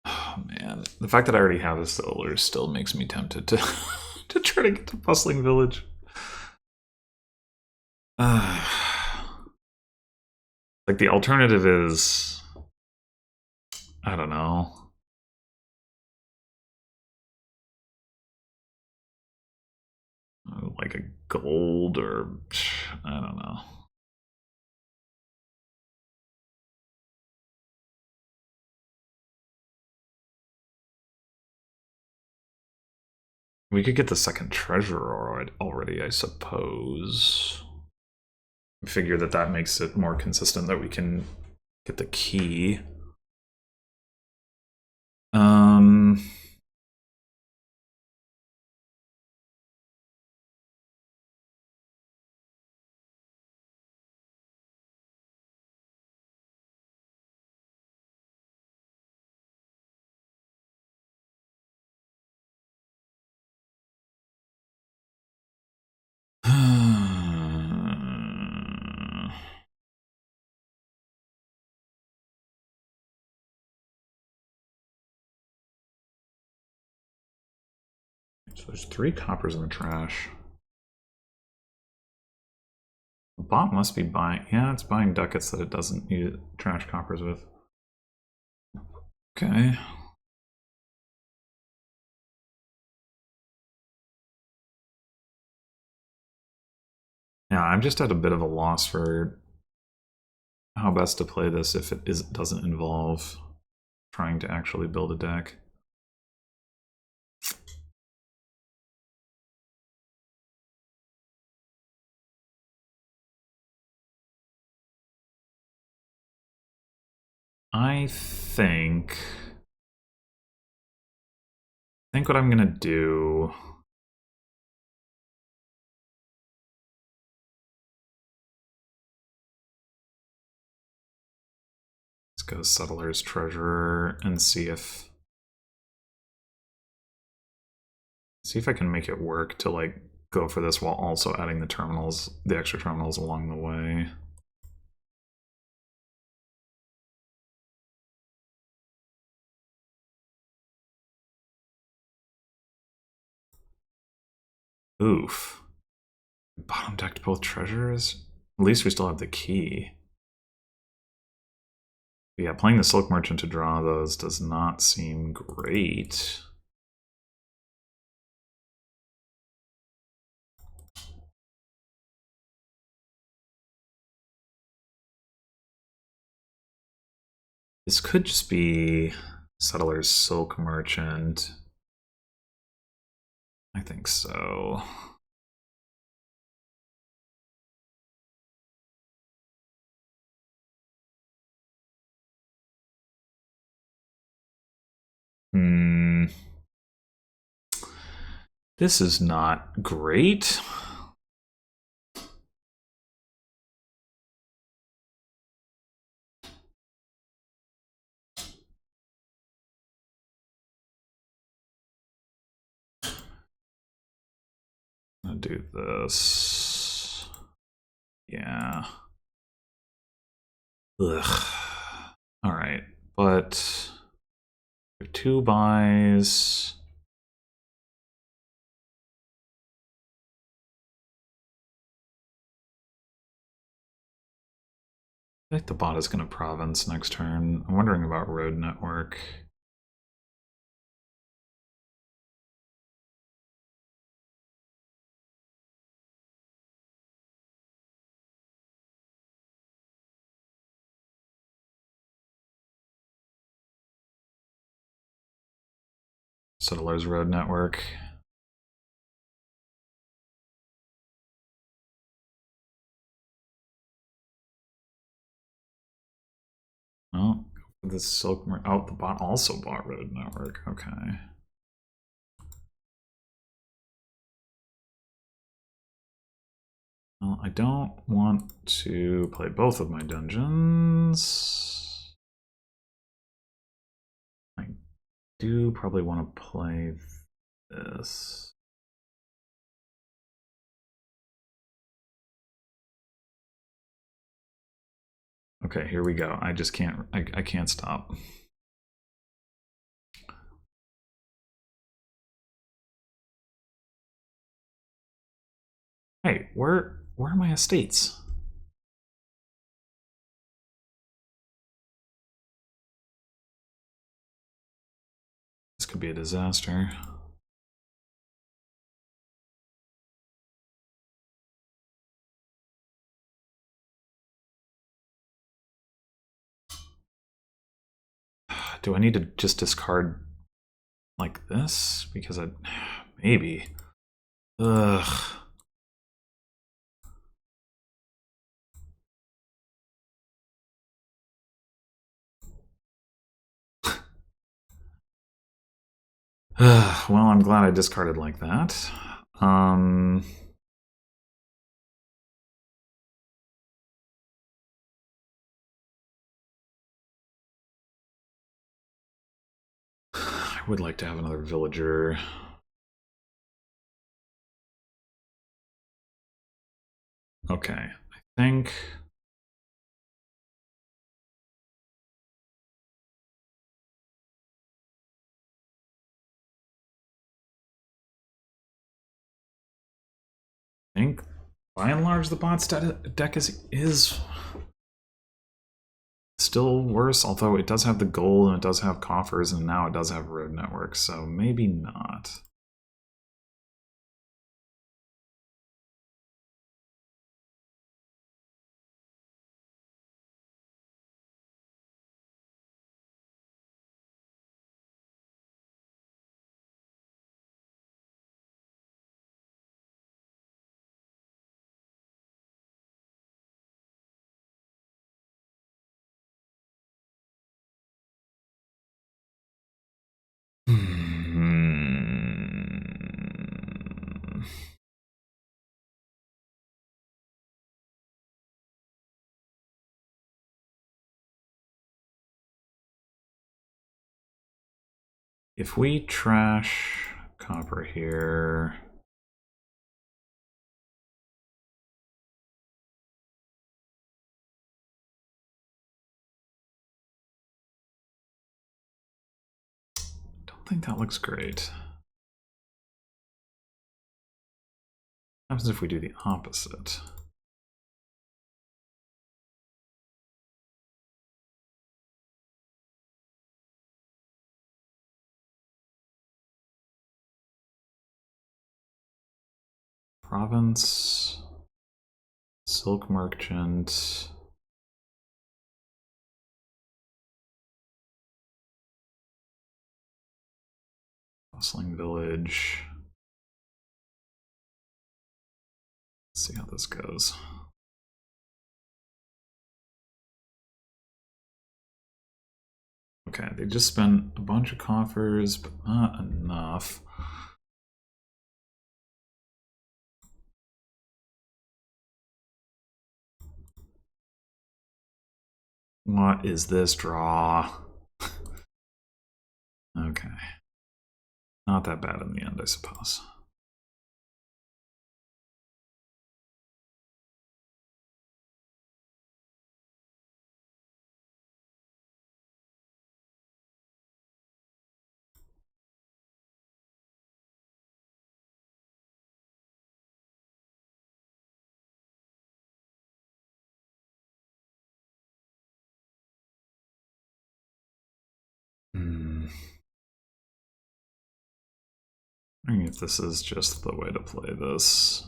Oh man, the fact that I already have a solar still makes me tempted to to try to get to Bustling Village. Like the alternative is, I don't know. Like a gold or I don't know. We could get the second treasure already, I suppose. Figure that makes it more consistent that we can get the key. So there's 3 coppers in the trash. The bot must be buying... Yeah, it's buying ducats that it doesn't need trash coppers with. Okay. Yeah, I'm just at a bit of a loss for how best to play this if it doesn't involve trying to actually build a deck. I think what I'm gonna do. Let's go Settler's Treasurer and see if I can make it work to like go for this while also adding the terminals, the extra terminals along the way. Oof. Bottom decked both treasures? At least we still have the key. But yeah, playing the Silk Merchant to draw those does not seem great. This could just be Settler's Silk Merchant. I think so. This is not great. I'm gonna do this. Yeah. Ugh. All right, but 2 buys. I think the bot is going to province next turn. I'm wondering about road network. Settlers road network. Oh, the Silk. Oh, the bot also bought road network. Okay. Well, I don't want to play both of my dungeons. I do probably want to play this. Okay, here we go. I just can't. I can't stop. Hey, where are my estates? This could be a disaster. Do I need to just discard like this? Because I maybe. Ugh. Well, I'm glad I discarded like that. I would like to have another villager. Okay, I think I think by and large the bot's deck is still worse, although it does have the gold and it does have coffers and now it does have road network, so maybe not. If we trash copper here, I think that looks great. What happens if we do the opposite? Province, Silk Merchant, Bustling Village. Let's see how this goes. Okay, they just spent a bunch of coffers, but not enough. What is this draw? Okay. Not that bad in the end, I suppose. I mean, if this is just the way to play this.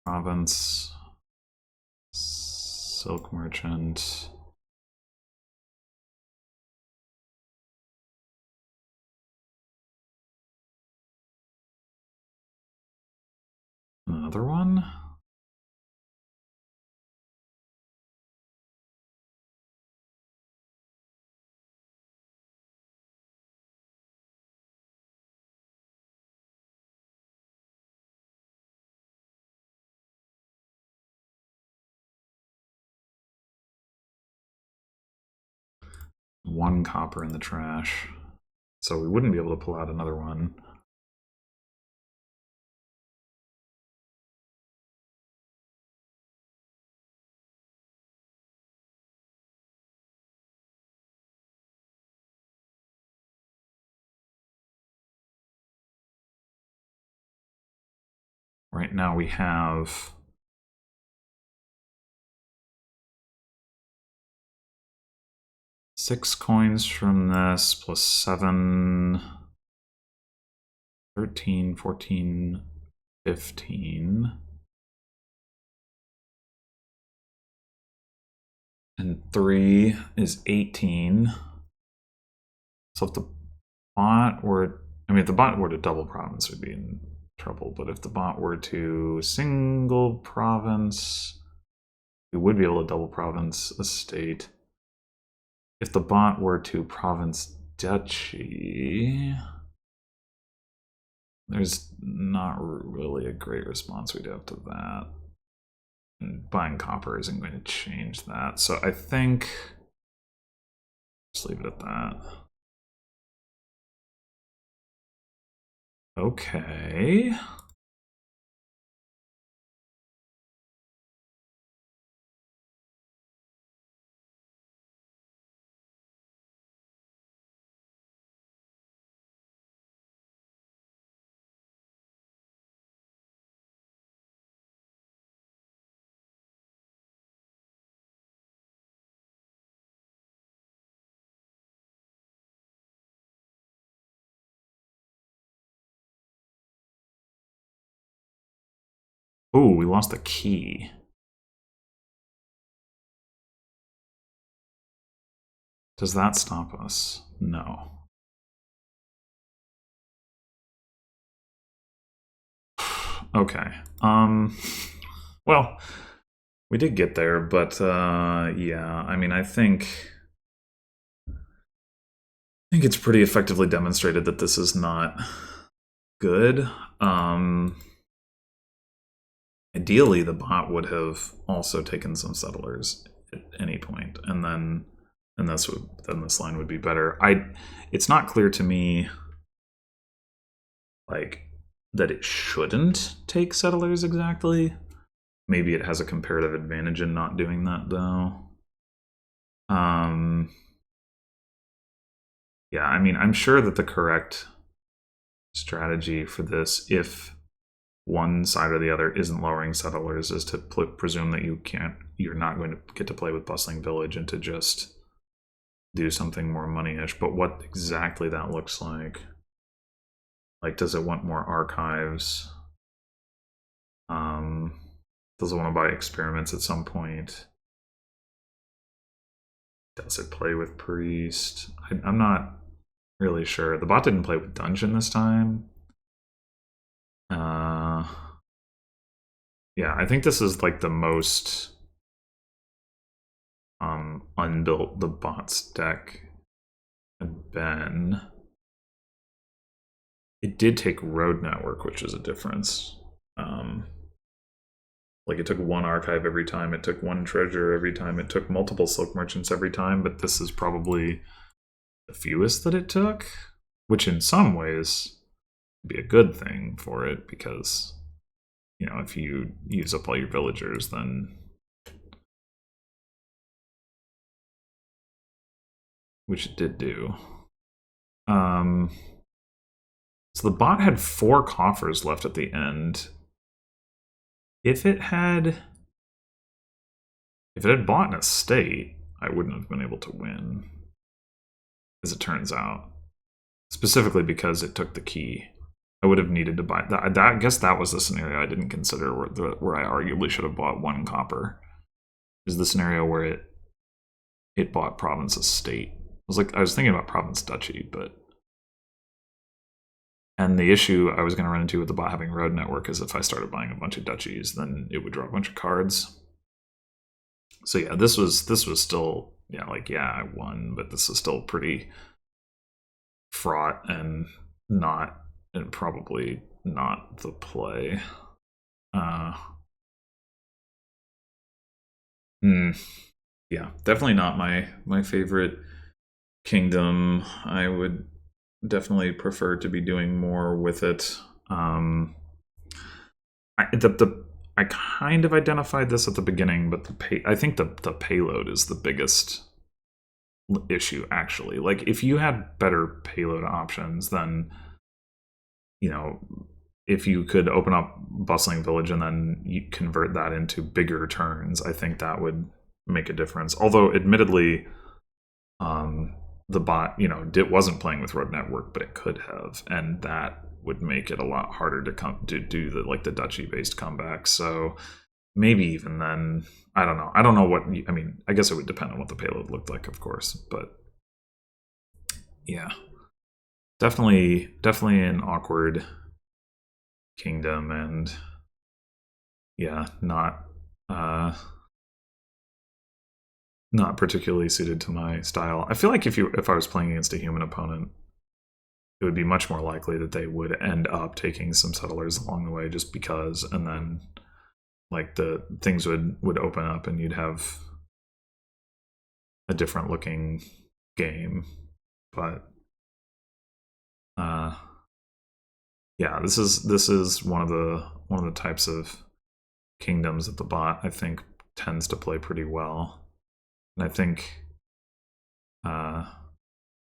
Province, Silk Merchant. Another one? One copper in the trash. So we wouldn't be able to pull out another one. Right now we have six coins from this, plus 7, 13, 14, 15. And 3 is 18. So if the bot were, I mean, if the bot were to double province, we'd be in trouble. But if the bot were to single province, we would be able to double province a state. If the bot were to province duchy, there's not really a great response we'd have to that. And buying copper isn't going to change that. So I think just leave it at that. Okay. Oh, we lost the key. Does that stop us? No. Okay. Well, we did get there, but yeah, I mean, I think it's pretty effectively demonstrated that this is not good. Ideally, the bot would have also taken some settlers at any point, and then this line would be better. It's not clear to me, like, that it shouldn't take settlers exactly. Maybe it has a comparative advantage in not doing that, though. Yeah, I mean, I'm sure that the correct strategy for this, if one side or the other isn't lowering settlers, is to presume that you're not going to get to play with Bustling Village and to just do something more money-ish. But what exactly that looks like does it want more archives? Does it want to buy experiments at some point? Does it play with priest? I'm not really sure. The bot didn't play with dungeon this time. Yeah, I think this is like the most unbuilt the bot's deck had been. It did take road network, which is a difference. Like, it took one archive every time, it took one treasure every time, it took multiple silk merchants every time, but this is probably the fewest that it took, which in some ways would be a good thing for it, because, you know, if you use up all your villagers, then, which it did do. So the bot had 4 coffers left at the end. If it had bought an estate, I wouldn't have been able to win, as it turns out. Specifically because it took the key. I would have needed to buy that. I guess that was the scenario I didn't consider, where I arguably should have bought 1 copper. Is the scenario where it bought province estate. I was thinking about province duchy, but. And the issue I was going to run into with the bot having road network is if I started buying a bunch of duchies, then it would draw a bunch of cards. So yeah, this was still, yeah, like, yeah, I won, but this is still pretty fraught and probably not the play. Yeah, definitely not my favorite kingdom. I would definitely prefer to be doing more with it. I kind of identified this at the beginning, but I think the payload is the biggest issue, actually. Like, if you had better payload options, then, you know, if you could open up Bustling Village and then you convert that into bigger turns, I think that would make a difference. Although, admittedly, the bot, you know, wasn't playing with road network, but it could have, and that would make it a lot harder to do the duchy-based comebacks. So maybe even then, I don't know. I don't know what, I mean, I guess it would depend on what the payload looked like, of course, but yeah. Definitely an awkward kingdom, and yeah, not particularly suited to my style. I feel like if I was playing against a human opponent, it would be much more likely that they would end up taking some settlers along the way, just because, and then like the things would open up and you'd have a different looking game. But yeah, this is one of the types of kingdoms that the bot, I think, tends to play pretty well. And I think yeah,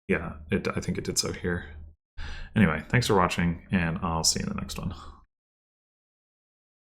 I think it did so here. Anyway, thanks for watching, and I'll see you in the next one.